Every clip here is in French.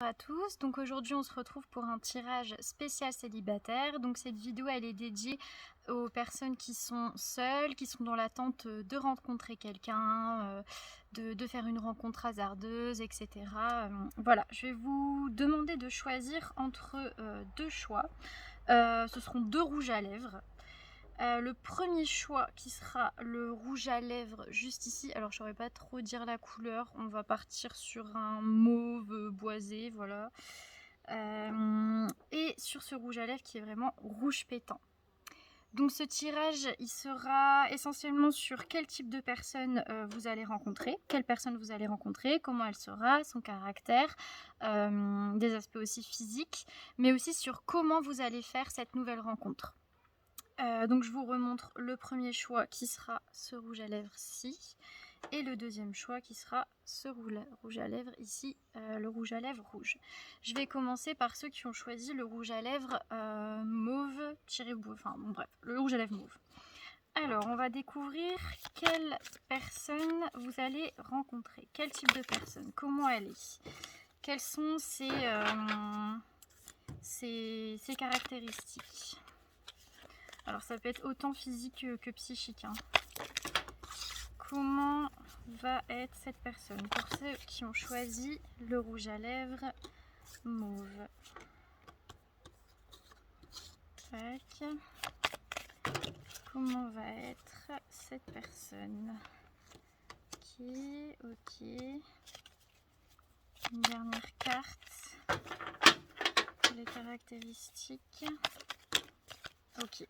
Bonjour à tous, donc aujourd'hui on se retrouve pour un tirage spécial célibataire. Donc cette vidéo elle est dédiée aux personnes qui sont seules, qui sont dans l'attente de rencontrer quelqu'un, de faire une rencontre hasardeuse, etc. Voilà, je vais vous demander de choisir entre deux choix. Ce seront deux rouges à lèvres. Le premier choix qui sera le rouge à lèvres juste ici. Alors je saurais pas trop dire la couleur, on va partir sur un mauve boisé, voilà. Et sur ce rouge à lèvres qui est vraiment rouge pétant. Donc ce tirage il sera essentiellement sur quel type de personne vous allez rencontrer, quelle personne vous allez rencontrer, comment elle sera, son caractère, des aspects aussi physiques, mais aussi sur comment vous allez faire cette nouvelle rencontre. Donc je vous remontre le premier choix qui sera ce rouge à lèvres-ci et le deuxième choix qui sera ce rouge à lèvres ici, le rouge à lèvres rouge. Je vais commencer par ceux qui ont choisi le rouge à lèvres mauve, enfin bon bref, le rouge à lèvres mauve. Alors on va découvrir quelle personne vous allez rencontrer, quel type de personne, comment elle est, quelles sont ses caractéristiques. Alors ça peut être autant physique que psychique. Comment va être cette personne pour ceux qui ont choisi le rouge à lèvres mauve? Tac. Comment va être cette personne? Ok. Une dernière carte. Les caractéristiques. Ok.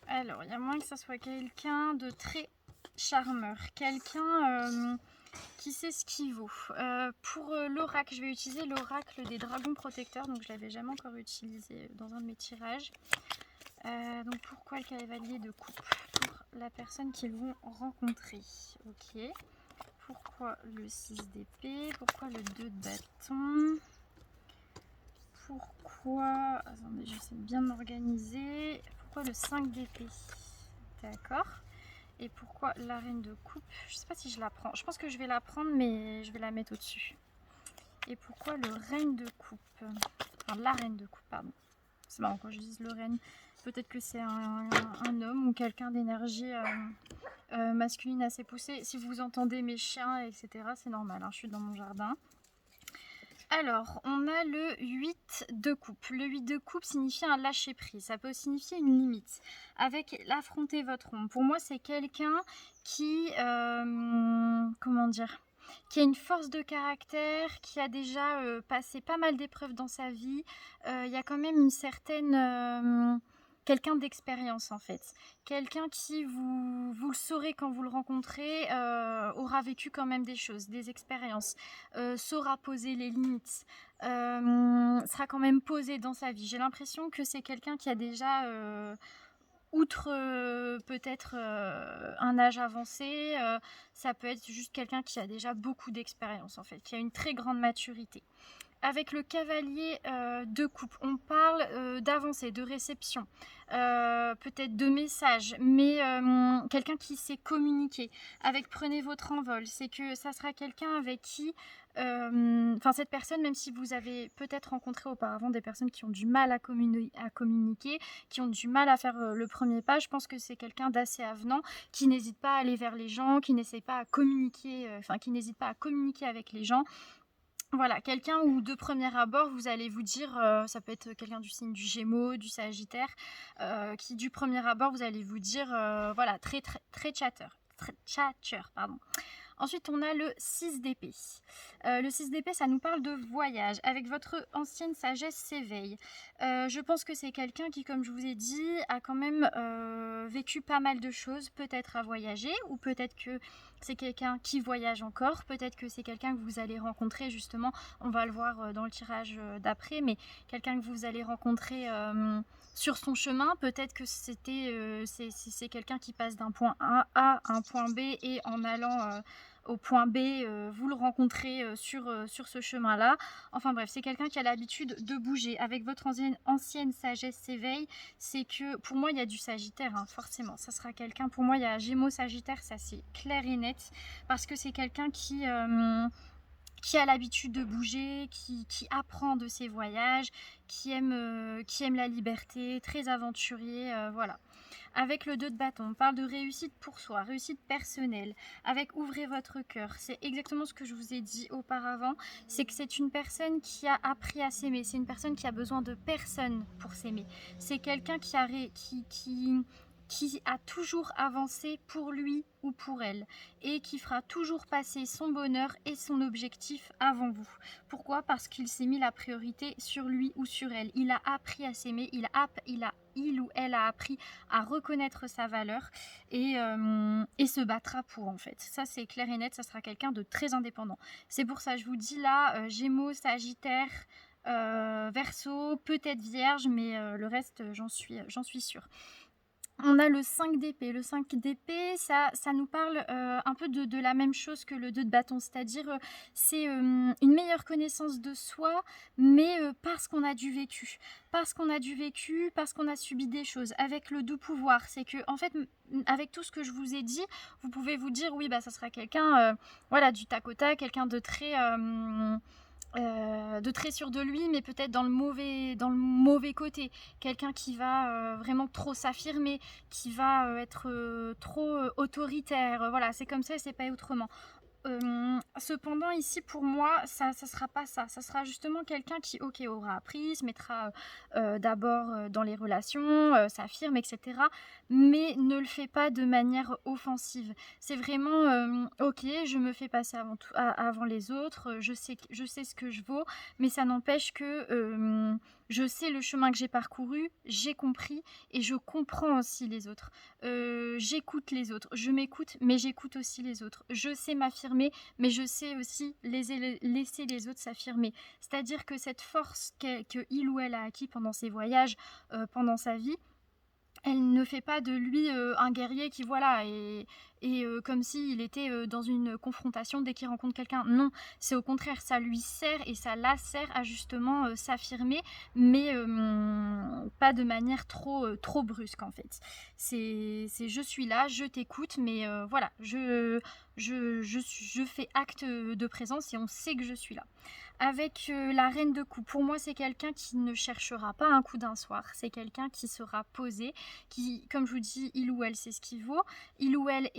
Alors, il y a moins que ça soit quelqu'un de très charmeur, quelqu'un qui sait ce qu'il vaut. Pour l'oracle, je vais utiliser l'oracle des dragons protecteurs, donc je ne l'avais jamais encore utilisé dans un de mes tirages. Donc pourquoi le cavalier de coupe? Pour la personne qu'ils vont rencontrer. Ok. Pourquoi le 6 d'épée? Pourquoi le 2 de bâton? Pourquoi... Attendez, j'essaie de bien m'organiser. Pourquoi le 5 d'épée? D'accord. Et pourquoi la reine de coupe? Je sais pas si je la prends. Je pense que je vais la prendre, mais je vais la mettre au-dessus. Et pourquoi le reine de coupe? Enfin, la reine de coupe, pardon. C'est marrant quand je dis le reine. Peut-être que c'est un homme ou quelqu'un d'énergie masculine assez poussée. Si vous entendez mes chiens, etc., c'est normal. Hein, je suis dans mon jardin. Alors, on a le 8 de coupe. Le 8 de coupe signifie un lâcher-prise. Ça peut signifier une limite. Avec l'affronter votre ombre. Pour moi, c'est quelqu'un qui... comment dire, qui a une force de caractère, qui a déjà passé pas mal d'épreuves dans sa vie. Il y a quand même une certaine... quelqu'un d'expérience en fait. Quelqu'un qui, vous le saurez quand vous le rencontrez, aura vécu quand même des choses, des expériences, saura poser les limites, sera quand même posé dans sa vie. J'ai l'impression que c'est quelqu'un qui a déjà... outre peut-être un âge avancé, ça peut être juste quelqu'un qui a déjà beaucoup d'expérience en fait, qui a une très grande maturité. Avec le cavalier de coupe, on parle d'avancée, de réception, peut-être de messages, mais quelqu'un qui sait communiquer. Avec prenez votre envol, c'est que ça sera quelqu'un avec qui, cette personne, même si vous avez peut-être rencontré auparavant des personnes qui ont du mal à communiquer, qui ont du mal à faire le premier pas, je pense que c'est quelqu'un d'assez avenant, qui n'hésite pas à aller vers les gens, qui n'essaie pas à communiquer, qui n'hésite pas à communiquer avec les gens. Voilà, quelqu'un où de premier abord, vous allez vous dire, ça peut être quelqu'un du signe du Gémeaux, du Sagittaire, qui du premier abord, vous allez vous dire, voilà, très chatter, pardon. Ensuite, on a le 6 d'épée. Le 6 d'épée, ça nous parle de voyage. Avec votre ancienne sagesse s'éveille. Je pense que c'est quelqu'un qui, comme je vous ai dit, a quand même vécu pas mal de choses. Peut-être à voyager, ou peut-être que c'est quelqu'un qui voyage encore. Peut-être que c'est quelqu'un que vous allez rencontrer, justement. On va le voir dans le tirage d'après, mais quelqu'un que vous allez rencontrer... sur son chemin, peut-être que c'est quelqu'un qui passe d'un point A à un point B et en allant au point B, vous le rencontrez sur ce chemin-là. Enfin bref, c'est quelqu'un qui a l'habitude de bouger. Avec votre ancienne sagesse s'éveille, c'est que pour moi il y a du Sagittaire, hein, forcément. Ça sera quelqu'un, pour moi il y a Gémeaux Sagittaire, ça c'est clair et net, parce que c'est quelqu'un qui qui a l'habitude de bouger, qui apprend de ses voyages, qui aime la liberté, très aventurier, voilà. Avec le 2 de bâton, on parle de réussite pour soi, réussite personnelle. Avec ouvrez votre cœur, c'est exactement ce que je vous ai dit auparavant. C'est que c'est une personne qui a appris à s'aimer. C'est une personne qui a besoin de personne pour s'aimer. C'est quelqu'un qui a toujours avancé pour lui ou pour elle et qui fera toujours passer son bonheur et son objectif avant vous. Pourquoi? Parce qu'il s'est mis la priorité sur lui ou sur elle. Il a appris à s'aimer, il ou elle a appris à reconnaître sa valeur et se battra pour, en fait. Ça, c'est clair et net, ça sera quelqu'un de très indépendant. C'est pour ça, je vous dis là, Gémeaux, Sagittaire, Verseau, peut-être Vierge, mais le reste, j'en suis sûre. On a le 5 d'épée. Le 5 d'épée, ça nous parle un peu de la même chose que le 2 de bâton, c'est-à-dire c'est une meilleure connaissance de soi, mais parce qu'on a du vécu. Parce qu'on a subi des choses. Avec le 2 pouvoir, c'est que, en fait, avec tout ce que je vous ai dit, vous pouvez vous dire, oui, bah, ça sera quelqu'un voilà, du tac au tac, quelqu'un de très sûr de lui, mais peut-être dans le mauvais côté. Quelqu'un qui va vraiment trop s'affirmer, qui va être trop autoritaire. Voilà, c'est comme ça et c'est pas autrement. Cependant ici pour moi ça sera pas ça, ça sera justement quelqu'un qui aura appris, se mettra d'abord dans les relations, s'affirme, etc., mais ne le fait pas de manière offensive. C'est vraiment ok, je me fais passer avant les autres, je sais ce que je vaux, mais ça n'empêche que je sais le chemin que j'ai parcouru, j'ai compris et je comprends aussi les autres. J'écoute les autres, je m'écoute, mais j'écoute aussi les autres. Je sais m'affirmer, mais je sais aussi laisser les autres s'affirmer. C'est-à-dire que cette force que il ou elle a acquis pendant ses voyages, pendant sa vie, elle ne fait pas de lui un guerrier qui comme s'il était dans une confrontation dès qu'il rencontre quelqu'un. Non, c'est au contraire, ça lui sert et ça la sert à justement s'affirmer, mais pas de manière trop brusque en fait. C'est je suis là, je t'écoute, mais voilà, je fais acte de présence et on sait que je suis là. Avec la reine de coupe, pour moi c'est quelqu'un qui ne cherchera pas un coup d'un soir, c'est quelqu'un qui sera posé, qui, comme je vous dis, il ou elle sait ce qu'il vaut, il ou elle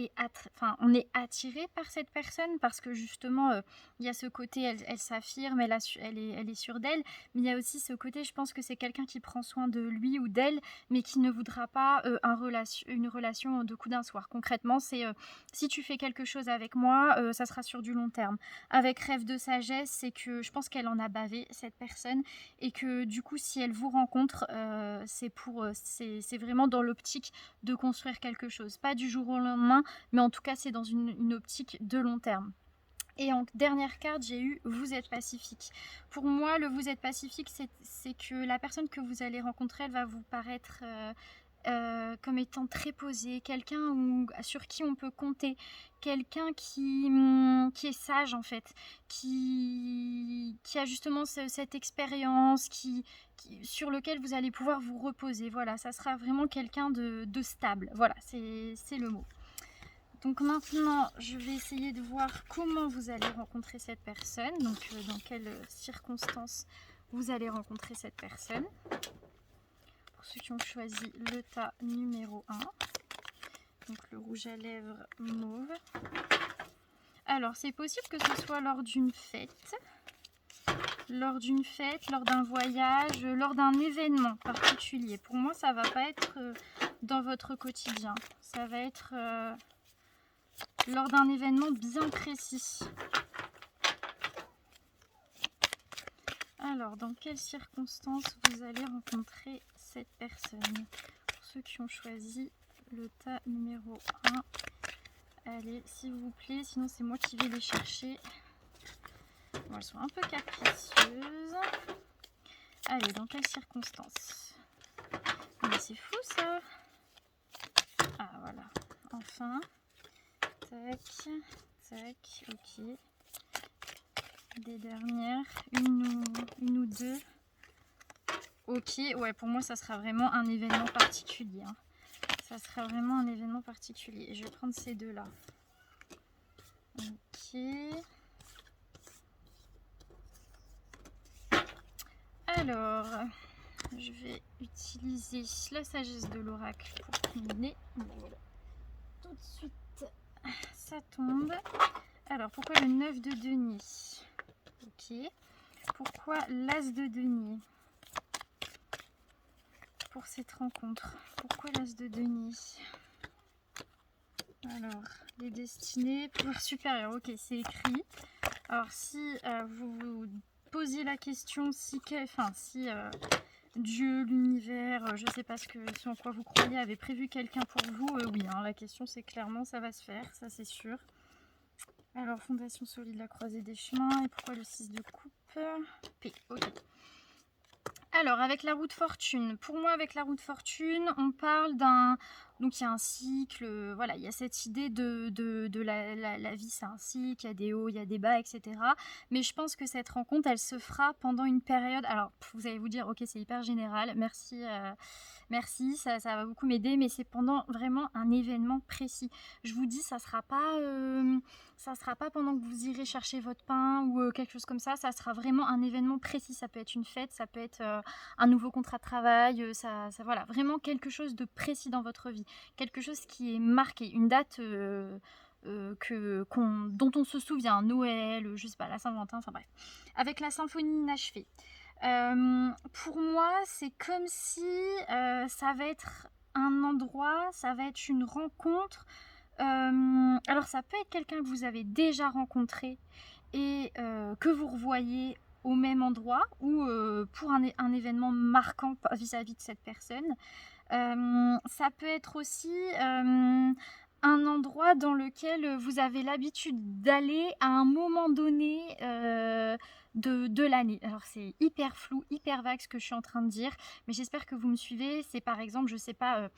on est attiré par cette personne parce que justement il y a ce côté, elle s'affirme, elle est sûre d'elle, mais il y a aussi ce côté, je pense que c'est quelqu'un qui prend soin de lui ou d'elle, mais qui ne voudra pas une relation de coup d'un soir. Concrètement, c'est si tu fais quelque chose avec moi, ça sera sur du long terme. Avec rêve de sagesse, c'est que je pense qu'elle en a bavé, cette personne, et que du coup, si elle vous rencontre, c'est vraiment dans l'optique de construire quelque chose. Pas du jour au lendemain, mais en tout cas, c'est dans une optique de long terme. Et en dernière carte, j'ai eu vous êtes pacifique. Pour moi, le vous êtes pacifique, c'est que la personne que vous allez rencontrer, elle va vous paraître comme étant très posé, quelqu'un sur qui on peut compter, quelqu'un qui est sage en fait, qui a justement cette expérience, sur lequel vous allez pouvoir vous reposer. Voilà, ça sera vraiment quelqu'un de stable. Voilà, c'est le mot. Donc maintenant, je vais essayer de voir comment vous allez rencontrer cette personne, donc dans quelles circonstances vous allez rencontrer cette personne. Ceux qui ont choisi le tas numéro 1, donc le rouge à lèvres mauve. Alors c'est possible que ce soit lors d'une fête, lors d'un voyage, lors d'un événement particulier. Pour moi ça va pas être dans votre quotidien, ça va être lors d'un événement bien précis. Alors, dans quelles circonstances vous allez rencontrer cette personne? Pour ceux qui ont choisi le tas numéro 1, allez, s'il vous plaît, sinon c'est moi qui vais les chercher. Bon, elles sont un peu capricieuses. Allez, dans quelles circonstances? Mais c'est fou ça! Ah, voilà, enfin. Tac, tac, ok. Des dernières, une ou deux. Ok, ouais, pour moi ça sera vraiment un événement particulier. Hein. Ça sera vraiment un événement particulier. Je vais prendre ces deux là. Ok. Alors, je vais utiliser la sagesse de l'oracle pour combiner. Voilà. Tout de suite, ça tombe. Alors, pourquoi le 9 de denier? Ok. Pourquoi l'as de denier pour cette rencontre? Pourquoi l'as de denier? Alors, les destinées, pouvoir supérieur. Ok, c'est écrit. Alors, si vous vous posiez la question, si Dieu, l'univers, je ne sais pas ce en quoi vous croyez, avait prévu quelqu'un pour vous, oui, hein, la question c'est clairement ça va se faire, ça c'est sûr. Alors, fondation solide, la croisée des chemins, et pourquoi le 6 de coupe? P, ok. Alors, avec la roue de fortune, pour moi, avec la roue de fortune, on parle d'un... Donc, il y a un cycle, voilà, il y a cette idée de la vie, c'est un cycle, il y a des hauts, il y a des bas, etc. Mais je pense que cette rencontre, elle se fera pendant une période... Alors, vous allez vous dire, ok, c'est hyper général, merci, merci, ça va beaucoup m'aider, mais c'est pendant vraiment un événement précis. Je vous dis, ça sera pas pendant que vous irez chercher votre pain ou quelque chose comme ça sera vraiment un événement précis. Ça peut être une fête, ça peut être un nouveau contrat de travail, voilà, vraiment quelque chose de précis dans votre vie, quelque chose qui est marqué, une date dont on se souvient, Noël, je sais pas, la Saint-Valentin, enfin bref. Avec la symphonie inachevée. Pour moi, c'est comme si ça va être un endroit, ça va être une rencontre. Alors ça peut être quelqu'un que vous avez déjà rencontré et que vous revoyez au même endroit ou pour un événement marquant vis-à-vis de cette personne. Ça peut être aussi un endroit dans lequel vous avez l'habitude d'aller à un moment donné de l'année. Alors c'est hyper flou, hyper vague ce que je suis en train de dire, mais j'espère que vous me suivez. C'est par exemple, je sais pas...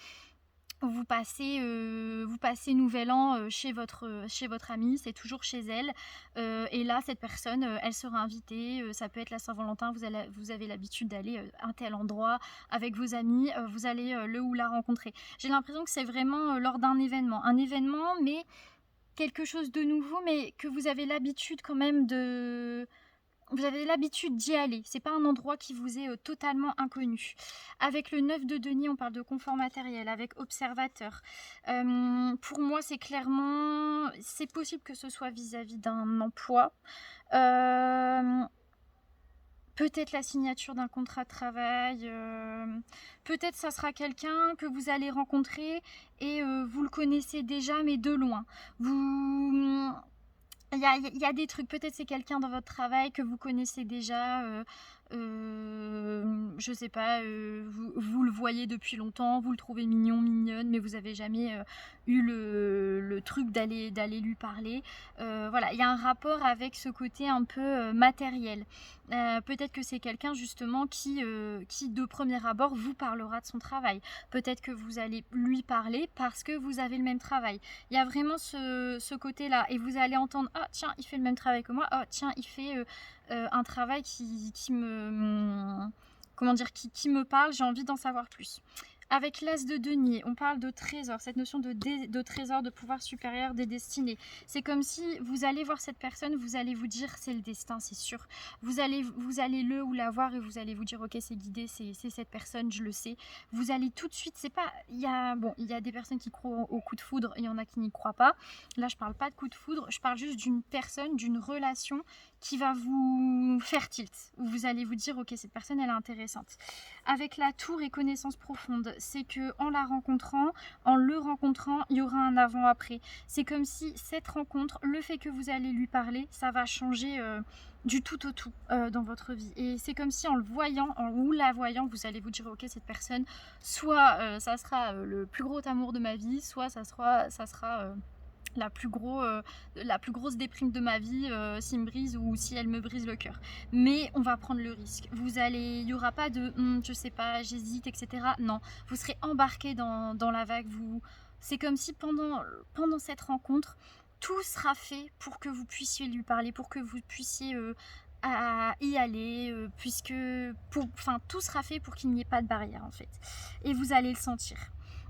vous passez Nouvel An chez votre amie, c'est toujours chez elle. Et là, cette personne, elle sera invitée. Ça peut être la Saint-Valentin, vous avez l'habitude d'aller à un tel endroit avec vos amis. Vous allez le ou la rencontrer. J'ai l'impression que c'est vraiment lors d'un événement. Un événement, mais quelque chose de nouveau, mais que vous avez l'habitude quand même vous avez l'habitude d'y aller, c'est pas un endroit qui vous est totalement inconnu. Avec le 9 de denier, on parle de confort matériel, avec observateur. Pour moi, c'est clairement, c'est possible que ce soit vis-à-vis d'un emploi. Peut-être la signature d'un contrat de travail, peut-être ça sera quelqu'un que vous allez rencontrer et vous le connaissez déjà mais de loin. Il y a des trucs, peut-être c'est quelqu'un dans votre travail que vous connaissez déjà, je sais pas, vous le voyez depuis longtemps, vous le trouvez mignon, mignonne, mais vous avez jamais eu le truc d'aller lui parler. Voilà, il y a un rapport avec ce côté un peu matériel. Peut-être que c'est quelqu'un justement qui de premier abord vous parlera de son travail. Peut-être que vous allez lui parler parce que vous avez le même travail. Il y a vraiment ce côté-là et vous allez entendre « Ah tiens, il fait le même travail que moi. Ah tiens, il fait un travail qui me... Comment dire, qui me parle, j'ai envie d'en savoir plus. » Avec l'as de denier, on parle de trésor, cette notion de trésor, de pouvoir supérieur, des destinées. C'est comme si vous allez voir cette personne, vous allez vous dire c'est le destin, c'est sûr. Vous allez le ou la voir et vous allez vous dire ok, c'est guidé, c'est cette personne, je le sais. Vous allez tout de suite, c'est pas... il y a des personnes qui croient au coup de foudre, il y en a qui n'y croient pas. Là, je parle pas de coup de foudre, je parle juste d'une personne, d'une relation qui va vous faire tilt, où vous allez vous dire ok, cette personne elle est intéressante. Avec la tour et connaissance profonde, c'est que en la rencontrant, en le rencontrant, il y aura un avant-après. C'est comme si cette rencontre, le fait que vous allez lui parler, ça va changer du tout au tout dans votre vie. Et c'est comme si en le voyant, ou la voyant, vous allez vous dire ok, cette personne, soit ça sera le plus gros amour de ma vie, soit ça sera la plus grosse déprime de ma vie s'il me brise ou si elle me brise le cœur. Mais on va prendre le risque. Il y aura pas de je sais pas, j'hésite, etc. Non, vous serez embarqué dans la vague. C'est comme si pendant cette rencontre, tout sera fait pour que vous puissiez lui parler, pour que vous puissiez y aller, tout sera fait pour qu'il n'y ait pas de barrière en fait. Et vous allez le sentir.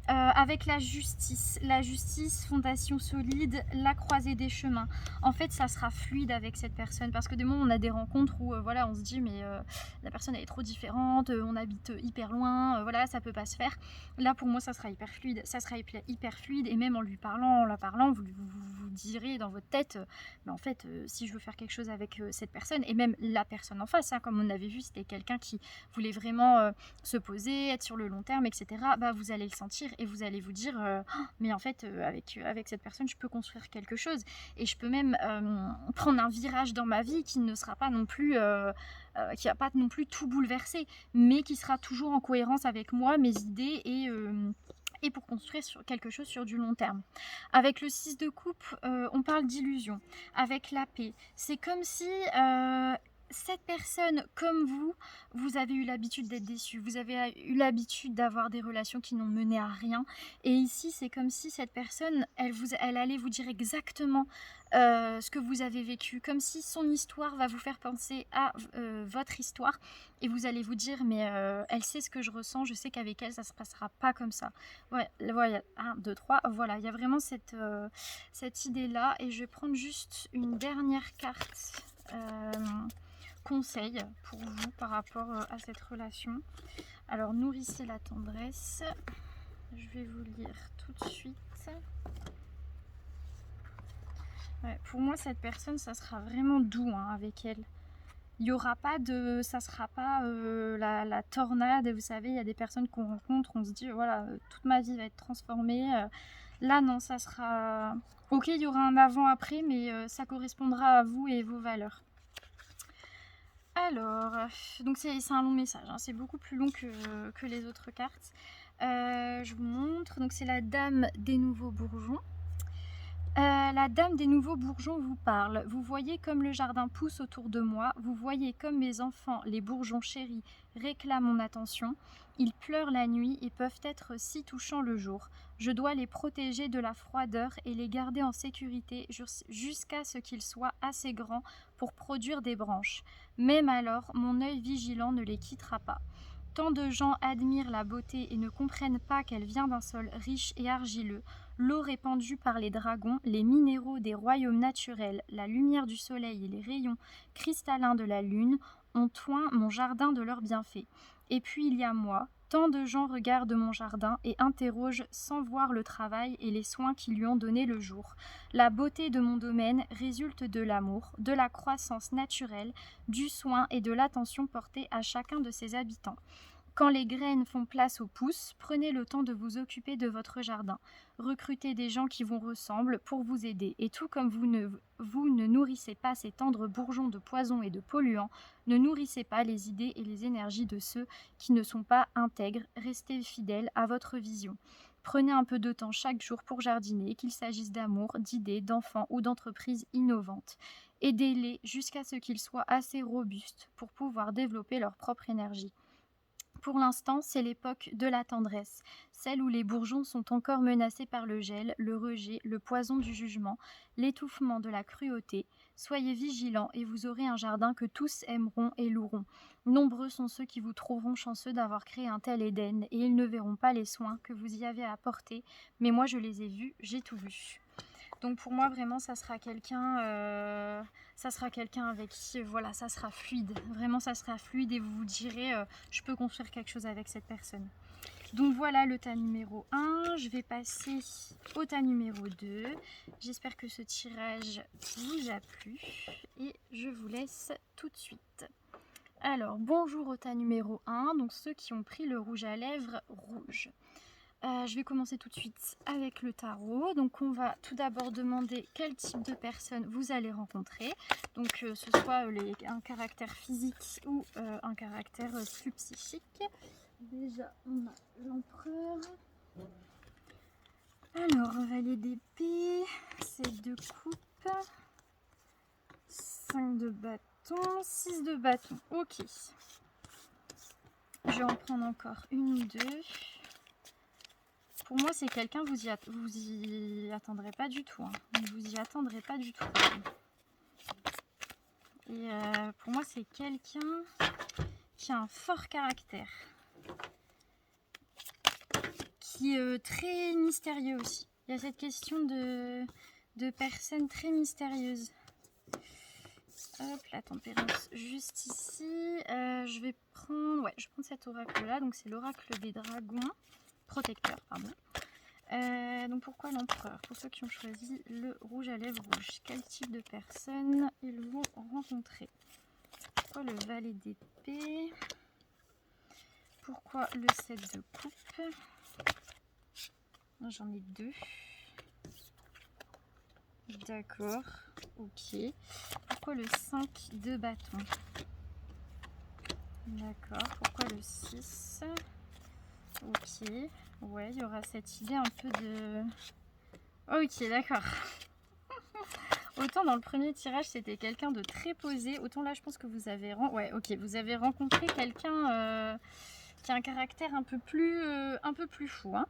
avec la justice, fondation solide, la croisée des chemins. En fait, ça sera fluide avec cette personne parce que des moments on a des rencontres où voilà, on se dit mais la personne elle est trop différente, on habite hyper loin, voilà, ça peut pas se faire. Là pour moi ça sera hyper fluide, et même en la parlant, vous direz dans votre tête, mais en fait si je veux faire quelque chose avec cette personne et même la personne en face, hein, comme on avait vu, c'était quelqu'un qui voulait vraiment se poser, être sur le long terme, etc. Bah vous allez le sentir et vous allez vous dire oh, mais en fait avec cette personne je peux construire quelque chose et je peux même prendre un virage dans ma vie qui ne sera pas non plus qui va pas non plus tout bouleverser, mais qui sera toujours en cohérence avec moi, mes idées et pour construire quelque chose sur du long terme. Avec le 6 de coupe, on parle d'illusion. Avec la paix, c'est comme si cette personne, comme vous avez eu l'habitude d'être déçu, vous avez eu l'habitude d'avoir des relations qui n'ont mené à rien. Et ici, c'est comme si cette personne, elle allait vous dire exactement ce que vous avez vécu, comme si son histoire va vous faire penser à votre histoire. Et vous allez vous dire, mais elle sait ce que je ressens, je sais qu'avec elle, ça se passera pas comme ça. Ouais, voilà, 1, 2, 3, voilà, il y a vraiment cette idée-là. Et je vais prendre juste une dernière carte. Conseil pour vous par rapport à cette relation. Alors nourrissez la tendresse, je vais vous lire tout de suite. Ouais, pour moi cette personne ça sera vraiment doux hein, avec elle. Il y aura pas de, ça sera pas la tornade. Vous savez, il y a des personnes qu'on rencontre, on se dit voilà toute ma vie va être transformée. Là non, ça sera ok, il y aura un avant après, mais ça correspondra à vous et vos valeurs. Alors, donc c'est un long message, hein, c'est beaucoup plus long que les autres cartes. Je vous montre, donc c'est la dame des nouveaux bourgeons. La dame des nouveaux bourgeons vous parle. Vous voyez comme le jardin pousse autour de moi, vous voyez comme mes enfants, les bourgeons chéris, réclament mon attention. Ils pleurent la nuit et peuvent être si touchants le jour. Je dois les protéger de la froideur et les garder en sécurité jusqu'à ce qu'ils soient assez grands pour produire des branches. Même alors, mon œil vigilant ne les quittera pas. Tant de gens admirent la beauté et ne comprennent pas qu'elle vient d'un sol riche et argileux, l'eau répandue par les dragons, les minéraux des royaumes naturels, la lumière du soleil et les rayons cristallins de la lune ont oint mon jardin de leurs bienfaits. Et puis il y a moi, tant de gens regardent mon jardin et interrogent sans voir le travail et les soins qui lui ont donné le jour. La beauté de mon domaine résulte de l'amour, de la croissance naturelle, du soin et de l'attention portée à chacun de ses habitants. Quand les graines font place aux pousses, prenez le temps de vous occuper de votre jardin. Recrutez des gens qui vous ressemblent pour vous aider. Et tout comme vous ne nourrissez pas ces tendres bourgeons de poison et de polluants, ne nourrissez pas les idées et les énergies de ceux qui ne sont pas intègres. Restez fidèles à votre vision. Prenez un peu de temps chaque jour pour jardiner, qu'il s'agisse d'amour, d'idées, d'enfants ou d'entreprises innovantes. Aidez-les jusqu'à ce qu'ils soient assez robustes pour pouvoir développer leur propre énergie. Pour l'instant, c'est l'époque de la tendresse, celle où les bourgeons sont encore menacés par le gel, le rejet, le poison du jugement, l'étouffement de la cruauté. Soyez vigilants et vous aurez un jardin que tous aimeront et loueront. Nombreux sont ceux qui vous trouveront chanceux d'avoir créé un tel Éden et ils ne verront pas les soins que vous y avez apportés, mais moi je les ai vus, j'ai tout vu. Donc pour moi vraiment ça sera quelqu'un avec qui voilà, ça sera fluide. Vraiment ça sera fluide et vous vous direz je peux construire quelque chose avec cette personne. Donc voilà le tas numéro 1. Je vais passer au tas numéro 2. J'espère que ce tirage vous a plu et je vous laisse tout de suite. Alors bonjour au tas numéro 1, donc ceux qui ont pris le rouge à lèvres rouge. Je vais commencer tout de suite avec le tarot. Donc on va tout d'abord demander quel type de personne vous allez rencontrer. Donc ce soit un caractère physique ou un caractère plus psychique. Déjà on a l'empereur. Alors valet d'épée, 7 de coupe, 5 de bâton, 6 de bâton. Ok. Je vais en prendre encore une ou deux. Pour moi, c'est quelqu'un, vous y attendrez pas du tout. Hein. Vous y attendrez pas du tout. Et pour moi, c'est quelqu'un qui a un fort caractère. qui est très mystérieux aussi. Il y a cette question de personnes très mystérieuses. Hop, la tempérance juste ici. Je vais prendre, ouais, je vais prendre cet oracle-là. Donc c'est l'oracle des dragons. Protecteur, pardon. Donc pourquoi l'empereur? Pour ceux qui ont choisi le rouge à lèvres rouge, quel type de personnes ils vont rencontrer? Pourquoi le valet d'épée? Pourquoi le 7 de coupe? J'en ai 2. D'accord, ok. Pourquoi le 5 de bâton? D'accord, pourquoi le 6? Ok, ouais, il y aura cette idée un peu de... Ok, d'accord. Autant dans le premier tirage, c'était quelqu'un de très posé, autant là, je pense que vous avez... Ouais, ok, vous avez rencontré quelqu'un qui a un caractère un peu plus fou, hein.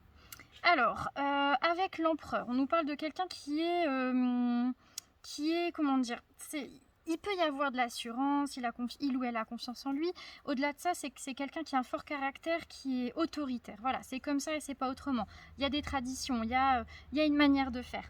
Alors, avec l'empereur, on nous parle de quelqu'un qui est, comment dire, il peut y avoir de l'assurance, il ou elle a confiance en lui. Au-delà de ça, c'est que c'est quelqu'un qui a un fort caractère, qui est autoritaire. Voilà, c'est comme ça et c'est pas autrement. Il y a des traditions, il y a une manière de faire.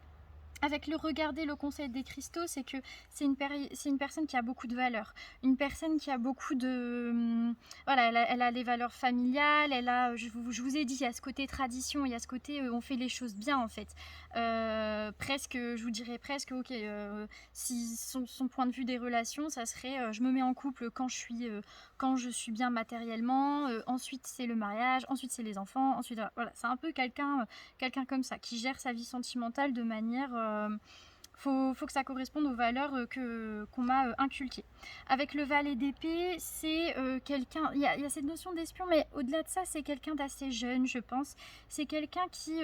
Avec le regarder le conseil des cristaux, c'est que c'est une personne qui a beaucoup de valeurs, une personne qui a beaucoup de... voilà, elle a les valeurs familiales, elle a, je vous ai dit, il y a ce côté tradition, il y a ce côté on fait les choses bien en fait. Presque, je vous dirais presque, ok, si son point de vue des relations, ça serait je me mets en couple quand je suis bien matériellement, ensuite c'est le mariage, ensuite c'est les enfants, ensuite voilà, c'est un peu quelqu'un comme ça, qui gère sa vie sentimentale de manière... faut que ça corresponde aux valeurs qu'on m'a inculquées. Avec le valet d'épée, c'est quelqu'un... Il y a cette notion d'espion, mais au-delà de ça, c'est quelqu'un d'assez jeune, je pense. C'est quelqu'un qui...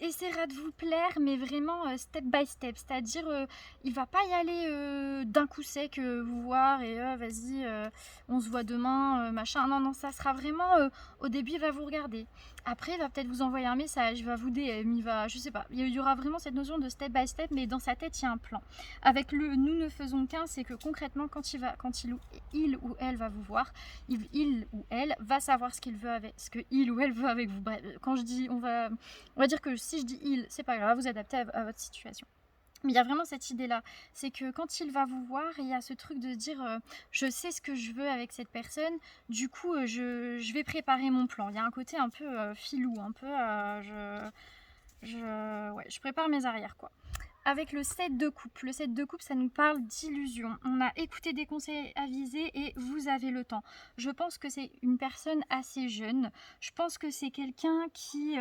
essaiera de vous plaire, mais vraiment step by step, c'est-à-dire il va pas y aller d'un coup sec vous voir et vas-y on se voit demain machin. Non, ça sera vraiment au début il va vous regarder, après il va peut-être vous envoyer un message, il va vous DM, il va, je sais pas, il y aura vraiment cette notion de step by step, mais dans sa tête il y a un plan. Avec le nous ne faisons qu'un, c'est que concrètement quand il ou elle va vous voir, il ou elle va savoir ce qu'il veut avec, ce que il ou elle veut avec vous. Bref, quand je dis on va dire que si je dis il, c'est pas grave, vous adaptez à votre situation. Mais il y a vraiment cette idée-là, c'est que quand il va vous voir, il y a ce truc de dire je sais ce que je veux avec cette personne, du coup je vais préparer mon plan. Il y a un côté un peu filou, un peu je prépare mes arrières quoi. Avec le 7 de coupe. Le 7 de coupe, ça nous parle d'illusion. On a écouté des conseils avisés et vous avez le temps. Je pense que c'est une personne assez jeune. Je pense que c'est quelqu'un qui...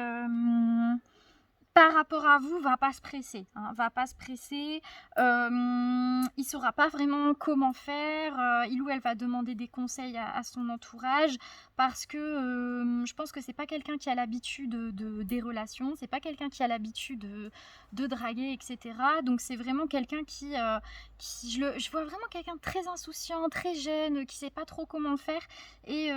par rapport à vous, va pas se presser, hein, va pas se presser, il saura pas vraiment comment faire, il ou elle va demander des conseils à son entourage, parce que je pense que c'est pas quelqu'un qui a l'habitude des relations, c'est pas quelqu'un qui a l'habitude de draguer, etc. Donc c'est vraiment quelqu'un qui je vois vraiment quelqu'un de très insouciant, très jeune, qui sait pas trop comment faire, et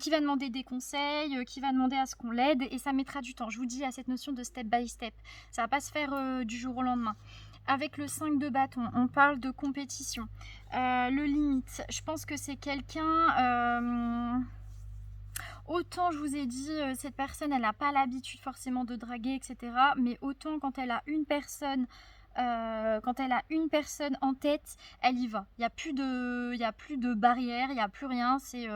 qui va demander des conseils, qui va demander à ce qu'on l'aide, et ça mettra du temps. Je vous dis, à cette notion de step by step, ça va pas se faire du jour au lendemain. Avec le 5 de bâton, on parle de compétition. Le limite, je pense que c'est quelqu'un... autant je vous ai dit, cette personne, elle n'a pas l'habitude forcément de draguer, etc. Mais autant quand elle a une personne... en tête, elle y va. Il n'y a plus de barrière, il n'y a plus rien. C'est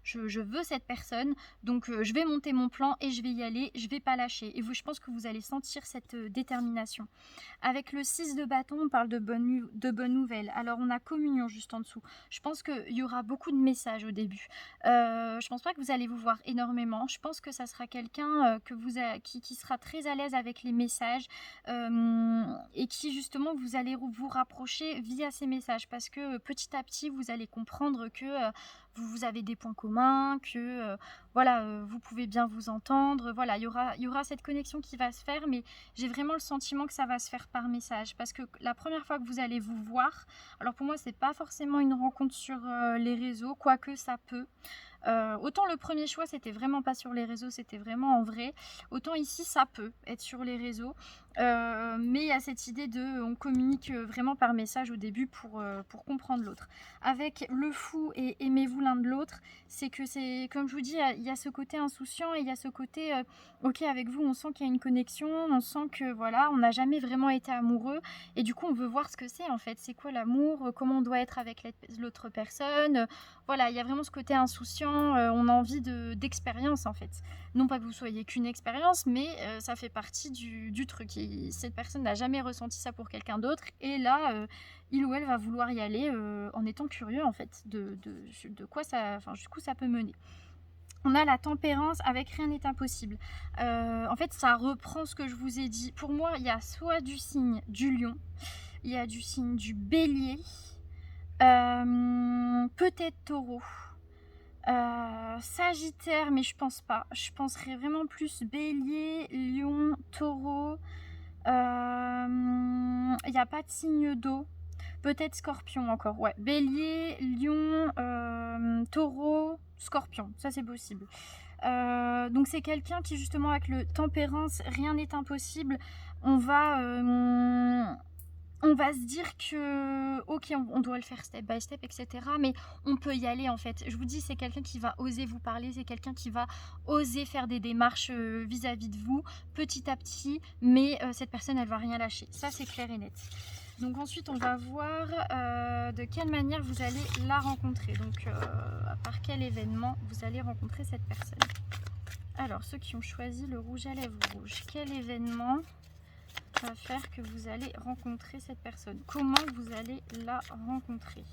je veux cette personne, donc je vais monter mon plan et je vais y aller, je vais pas lâcher. Et je pense que vous allez sentir cette détermination. Avec le 6 de bâton, on parle de bonnes nouvelles. Alors on a communion juste en dessous. Je pense qu'il y aura beaucoup de messages au début. Je pense pas que vous allez vous voir énormément. Je pense que ça sera quelqu'un qui sera très à l'aise avec les messages, et qui justement vous allez vous rapprocher via ces messages, parce que petit à petit vous allez comprendre que vous avez des points communs, que vous pouvez bien vous entendre. Voilà, il y aura cette connexion qui va se faire, mais j'ai vraiment le sentiment que ça va se faire par message, parce que la première fois que vous allez vous voir, alors pour moi c'est pas forcément une rencontre sur les réseaux, quoique ça peut. Autant le premier choix c'était vraiment pas sur les réseaux, c'était vraiment en vrai, autant ici ça peut être sur les réseaux, mais il y a cette idée de on communique vraiment par message au début pour comprendre l'autre. Avec le fou et aimez-vous l'un de l'autre, c'est que c'est comme je vous dis, il y a ce côté insouciant et il y a ce côté ok, avec vous on sent qu'il y a une connexion, on sent que voilà, on n'a jamais vraiment été amoureux et du coup on veut voir ce que c'est en fait, c'est quoi l'amour, comment on doit être avec l'autre personne, voilà, il y a vraiment ce côté insouciant, on a envie d'expérience en fait. Non pas que vous soyez qu'une expérience, mais ça fait partie du truc. Et cette personne n'a jamais ressenti ça pour quelqu'un d'autre et là, il ou elle va vouloir y aller en étant curieux en fait de quoi ça, enfin, jusqu'où ça peut mener. On a la tempérance avec rien n'est impossible. En fait, ça reprend ce que je vous ai dit. Pour moi, il y a soit du signe du lion, il y a du signe du bélier, peut-être taureau, sagittaire, mais je pense pas. Je penserais vraiment plus bélier, lion, taureau. Il n'y a pas de signe d'eau. Peut-être scorpion encore, ouais. Bélier, lion, taureau, scorpion, ça c'est possible. Donc c'est quelqu'un qui justement avec le tempérance, rien n'est impossible. On va se dire que ok, on doit le faire step by step, etc. Mais on peut y aller en fait. Je vous dis, c'est quelqu'un qui va oser vous parler, c'est quelqu'un qui va oser faire des démarches vis-à-vis de vous, petit à petit, mais cette personne, elle va rien lâcher. Ça, c'est clair et net. Donc ensuite, on va voir de quelle manière vous allez la rencontrer. Donc, par quel événement vous allez rencontrer cette personne. Alors, ceux qui ont choisi le rouge à lèvres rouge, quel événement va faire que vous allez rencontrer cette personne? Comment vous allez la rencontrer?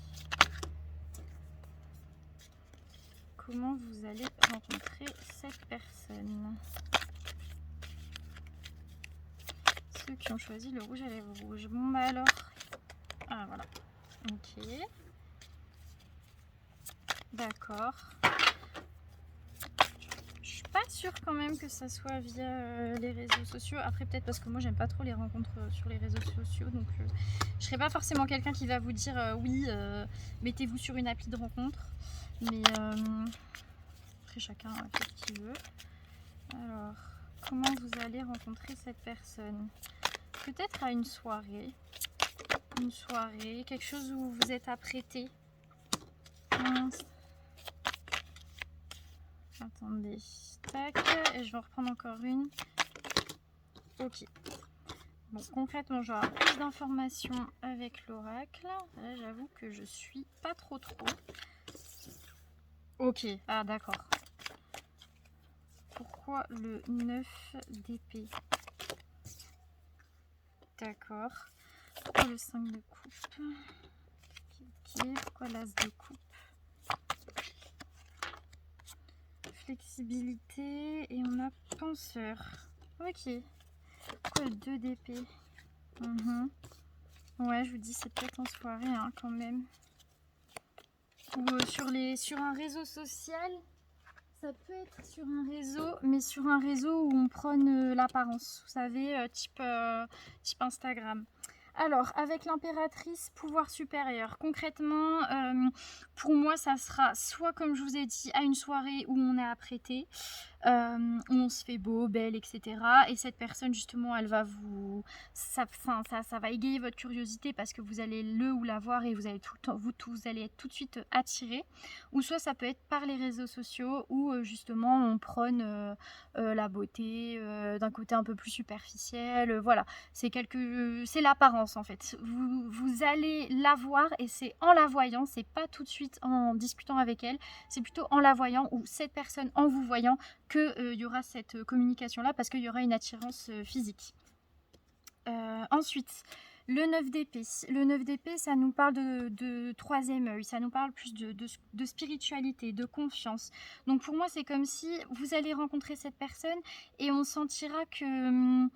Comment vous allez rencontrer cette personne? Ceux qui ont choisi le rouge à lèvres rouge. Bon bah alors... Ah voilà. Ok. D'accord. Je suis pas sûre quand même que ça soit via les réseaux sociaux. Après peut-être parce que moi j'aime pas trop les rencontres sur les réseaux sociaux. Donc je serai pas forcément quelqu'un qui va vous dire oui, mettez-vous sur une appli de rencontre. Mais après chacun fait ce qu'il veut. Alors, comment vous allez rencontrer cette personne? Peut-être à une soirée, quelque chose où vous êtes apprêté. Attendez, tac, et je vais en reprendre encore une. Ok. Bon, concrètement, je vais avoir plus d'informations avec l'oracle. Là, j'avoue que je suis pas trop. Ok, ah d'accord. Pourquoi le 9 d'épée? D'accord. Pourquoi le 5 de coupe? Ok, pourquoi l'as de coupe? Flexibilité et on a penseur. Ok. Pourquoi le 2 d'épée? Ouais, je vous dis, c'est peut-être en soirée hein, quand même. Ou sur un réseau social. Ça peut être sur un réseau, mais sur un réseau où on prône l'apparence. Vous savez, type Instagram. Alors, avec l'impératrice, pouvoir supérieur. Concrètement, pour moi, ça sera soit, comme je vous ai dit, à une soirée où on est apprêté, où on se fait beau, belle, etc. Et cette personne, justement, elle va vous... Ça va égayer votre curiosité parce que vous allez le ou la voir et vous allez vous allez être tout de suite attiré. Ou soit ça peut être par les réseaux sociaux où, justement, on prône la beauté d'un côté un peu plus superficiel. Voilà, c'est l'apparence en fait. Vous allez la voir et c'est en la voyant, c'est pas tout de suite en discutant avec elle, c'est plutôt en la voyant ou cette personne en vous voyant qu'il y aura cette communication là parce qu'il y aura une attirance physique. Ensuite, le 9 d'épée. Le 9 d'épée, ça nous parle de troisième œil, ça nous parle plus de spiritualité, de confiance. Donc pour moi, c'est comme si vous allez rencontrer cette personne et on sentira que...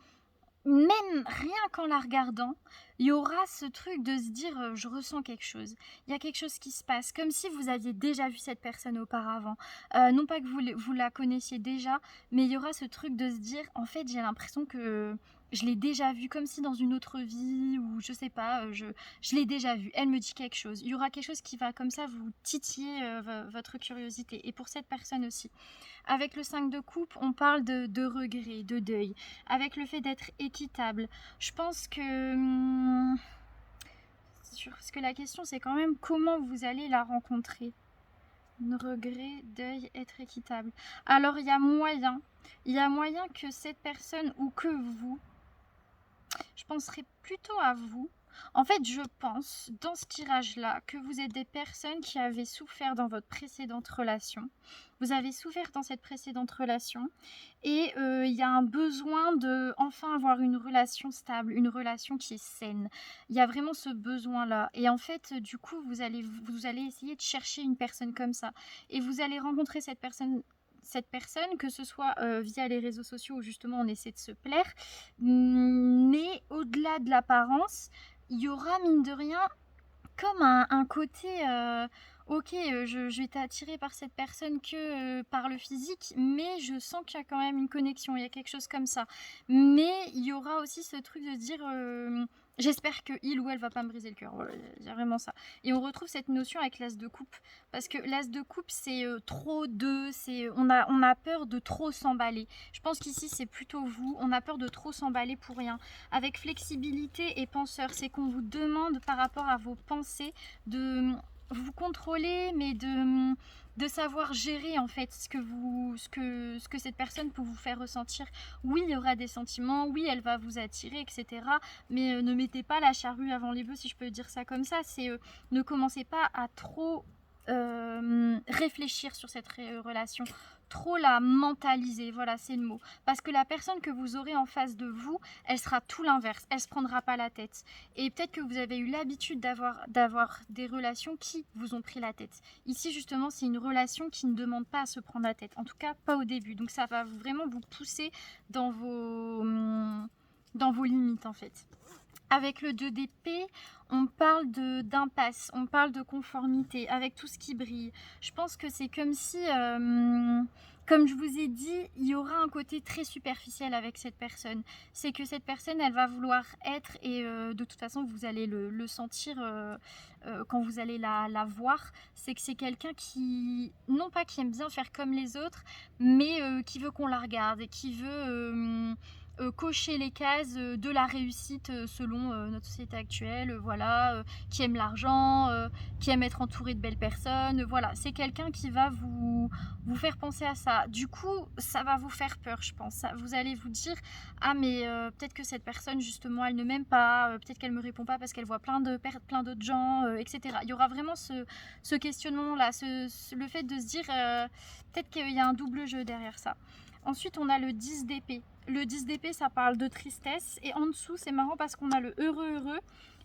même rien qu'en la regardant, il y aura ce truc de se dire je ressens quelque chose. Il y a quelque chose qui se passe, comme si vous aviez déjà vu cette personne auparavant. Non pas que vous la connaissiez déjà, mais il y aura ce truc de se dire en fait j'ai l'impression que je l'ai déjà vu comme si dans une autre vie, ou je sais pas, je l'ai déjà vu, elle me dit quelque chose. Il y aura quelque chose qui va comme ça vous titiller votre curiosité, et pour cette personne aussi. Avec le 5 de coupe, on parle de regret, de deuil, avec le fait d'être équitable. Je pense que... parce que la question c'est quand même comment vous allez la rencontrer. Regret, deuil, être équitable. Alors il y a moyen que cette personne ou que vous, je penserai plutôt à vous. En fait, je pense, dans ce tirage-là, que vous êtes des personnes qui avaient souffert dans votre précédente relation. Vous avez souffert dans cette précédente relation et il y a un besoin de enfin avoir une relation stable, une relation qui est saine. Il y a vraiment ce besoin-là. Et en fait, du coup, vous allez essayer de chercher une personne comme ça. Et vous allez rencontrer cette personne, que ce soit via les réseaux sociaux où justement on essaie de se plaire, mais au-delà de l'apparence, il y aura mine de rien comme un côté ok, je vais t'attirer par cette personne que par le physique, mais je sens qu'il y a quand même une connexion, il y a quelque chose comme ça. Mais il y aura aussi ce truc de dire j'espère que il ou elle va pas me briser le cœur. Voilà, il y a vraiment ça. Et on retrouve cette notion avec l'as de coupe, parce que l'as de coupe c'est trop de, on a peur de trop s'emballer. Je pense qu'ici c'est plutôt vous, on a peur de trop s'emballer pour rien. Avec flexibilité et penseur, c'est qu'on vous demande par rapport à vos pensées de vous contrôler, mais de savoir gérer en fait ce que cette personne peut vous faire ressentir. Oui, il y aura des sentiments, oui, elle va vous attirer, etc. Mais ne mettez pas la charrue avant les bœufs, si je peux dire ça comme ça. C'est ne commencez pas à trop réfléchir sur cette relation, trop la mentaliser, voilà, c'est le mot. Parce que la personne que vous aurez en face de vous, elle sera tout l'inverse, elle se prendra pas la tête. Et peut-être que vous avez eu l'habitude d'avoir des relations qui vous ont pris la tête. Ici justement, c'est une relation qui ne demande pas à se prendre la tête, en tout cas pas au début. Donc ça va vraiment vous pousser dans vos limites en fait. Avec le 2 d'épée, on parle d'impasse, on parle de conformité, avec tout ce qui brille. Je pense que c'est comme si, comme je vous ai dit, il y aura un côté très superficiel avec cette personne. C'est que cette personne, elle va vouloir être, et de toute façon, vous allez le sentir quand vous allez la voir, c'est que c'est quelqu'un qui, non pas qui aime bien faire comme les autres, mais qui veut qu'on la regarde et qui veut... cocher les cases de la réussite selon notre société actuelle, voilà, qui aime l'argent, qui aime être entouré de belles personnes, voilà, c'est quelqu'un qui va vous faire penser à ça. Du coup, ça va vous faire peur, je pense. Vous allez vous dire, ah mais peut-être que cette personne justement, elle ne m'aime pas, peut-être qu'elle me répond pas parce qu'elle voit plein d'autres gens, etc. Il y aura vraiment ce questionnement-là, le fait de se dire, peut-être qu'il y a un double jeu derrière ça. Ensuite, on a le 10 d'épée. Le 10 d'épée, ça parle de tristesse. Et en dessous, c'est marrant parce qu'on a le heureux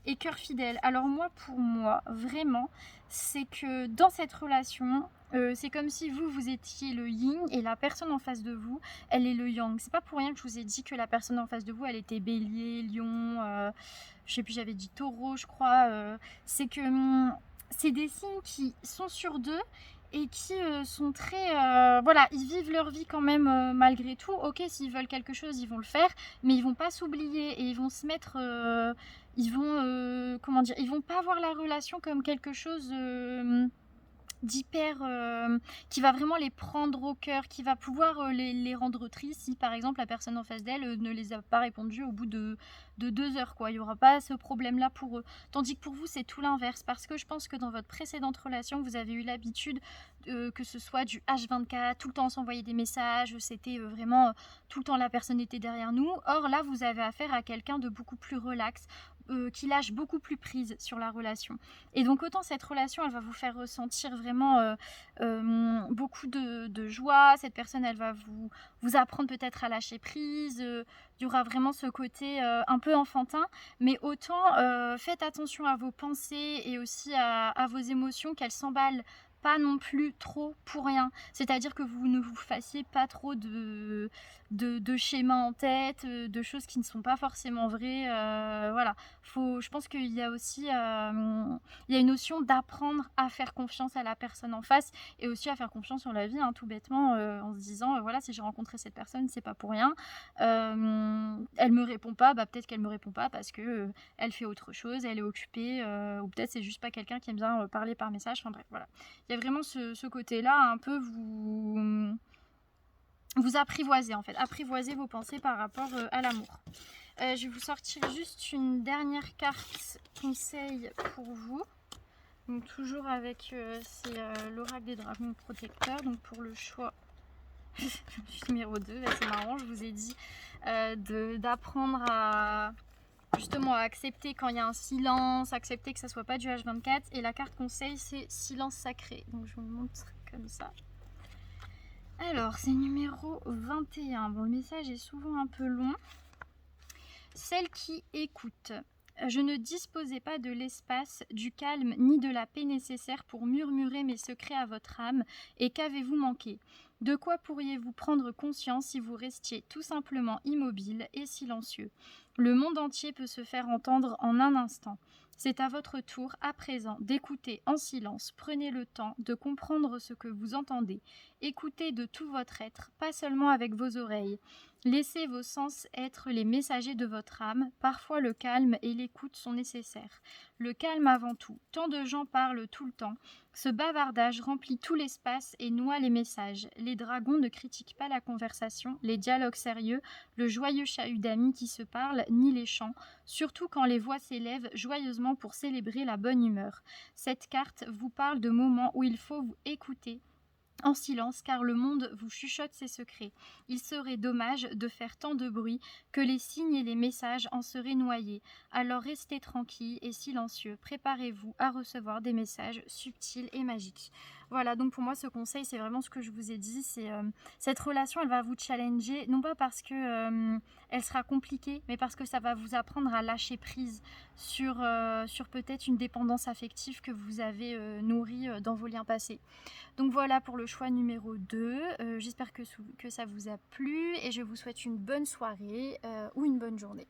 et cœur fidèle. Alors moi, pour moi, vraiment, c'est que dans cette relation, c'est comme si vous étiez le yin et la personne en face de vous, elle est le yang. C'est pas pour rien que je vous ai dit que la personne en face de vous, elle était bélier, lion, je sais plus, j'avais dit taureau, je crois. C'est que c'est des signes qui sont sur deux et qui sont très... voilà, ils vivent leur vie quand même malgré tout. Ok, s'ils veulent quelque chose, ils vont le faire, mais ils vont pas s'oublier et ils vont se mettre... ils vont... comment dire, ils vont pas voir la relation comme quelque chose... d'hyper qui va vraiment les prendre au cœur, qui va pouvoir les rendre tristes si par exemple la personne en face d'elle ne les a pas répondu au bout de 2 heures, quoi. Il n'y aura pas ce problème là pour eux, tandis que pour vous c'est tout l'inverse, parce que je pense que dans votre précédente relation vous avez eu l'habitude que ce soit du H24, tout le temps s'envoyer des messages, c'était vraiment tout le temps la personne était derrière nous. Or là vous avez affaire à quelqu'un de beaucoup plus relax, qui lâche beaucoup plus prise sur la relation. Et donc autant cette relation, elle va vous faire ressentir vraiment beaucoup de joie. Cette personne, elle va vous apprendre peut-être à lâcher prise. Il y aura vraiment ce côté un peu enfantin. Mais autant faites attention à vos pensées et aussi à vos émotions, qu'elles s'emballent pas non plus trop pour rien. C'est-à-dire que vous ne vous fassiez pas trop de schémas en tête, de choses qui ne sont pas forcément vraies. Voilà. Je pense qu'il y a aussi il y a une notion d'apprendre à faire confiance à la personne en face et aussi à faire confiance en la vie, hein, tout bêtement, en se disant voilà, si j'ai rencontré cette personne, c'est pas pour rien. Elle me répond pas, bah peut-être qu'elle me répond pas parce que elle fait autre chose, elle est occupée, ou peut-être c'est juste pas quelqu'un qui aime bien parler par message. Enfin bref, voilà. Il y a vraiment ce côté-là, un peu vous apprivoisez en fait, apprivoisez vos pensées par rapport à l'amour. Je vais vous sortir juste une dernière carte conseil pour vous. Donc toujours avec l'oracle des dragons protecteurs. Donc pour le choix numéro 2, c'est marrant, je vous ai dit d'apprendre à justement à accepter quand il y a un silence, accepter que ça soit pas du H24. Et la carte conseil, c'est silence sacré. Donc je vous le montre comme ça. Alors c'est numéro 21. Bon, le message est souvent un peu long. Celle qui écoute. Je ne disposais pas de l'espace, du calme ni de la paix nécessaires pour murmurer mes secrets à votre âme. Et qu'avez-vous manqué? De quoi pourriez-vous prendre conscience si vous restiez tout simplement immobile et silencieux? Le monde entier peut se faire entendre en un instant. C'est à votre tour, à présent, d'écouter en silence. Prenez le temps de comprendre ce que vous entendez. Écoutez de tout votre être, pas seulement avec vos oreilles. Laissez vos sens être les messagers de votre âme. Parfois le calme et l'écoute sont nécessaires. Le calme avant tout. Tant de gens parlent tout le temps. Ce bavardage remplit tout l'espace et noie les messages. Les dragons ne critiquent pas la conversation, les dialogues sérieux, le joyeux chahut d'amis qui se parlent, ni les chants, surtout quand les voix s'élèvent joyeusement pour célébrer la bonne humeur. Cette carte vous parle de moments où il faut vous écouter en silence, car le monde vous chuchote ses secrets. Il serait dommage de faire tant de bruit que les signes et les messages en seraient noyés. Alors restez tranquille et silencieux. Préparez-vous à recevoir des messages subtils et magiques. Voilà, donc pour moi ce conseil, c'est vraiment ce que je vous ai dit. C'est cette relation, elle va vous challenger, non pas parce que elle sera compliquée, mais parce que ça va vous apprendre à lâcher prise sur peut-être une dépendance affective que vous avez nourrie dans vos liens passés. Donc voilà pour le choix numéro 2. J'espère que ça vous a plu et je vous souhaite une bonne soirée ou une bonne journée.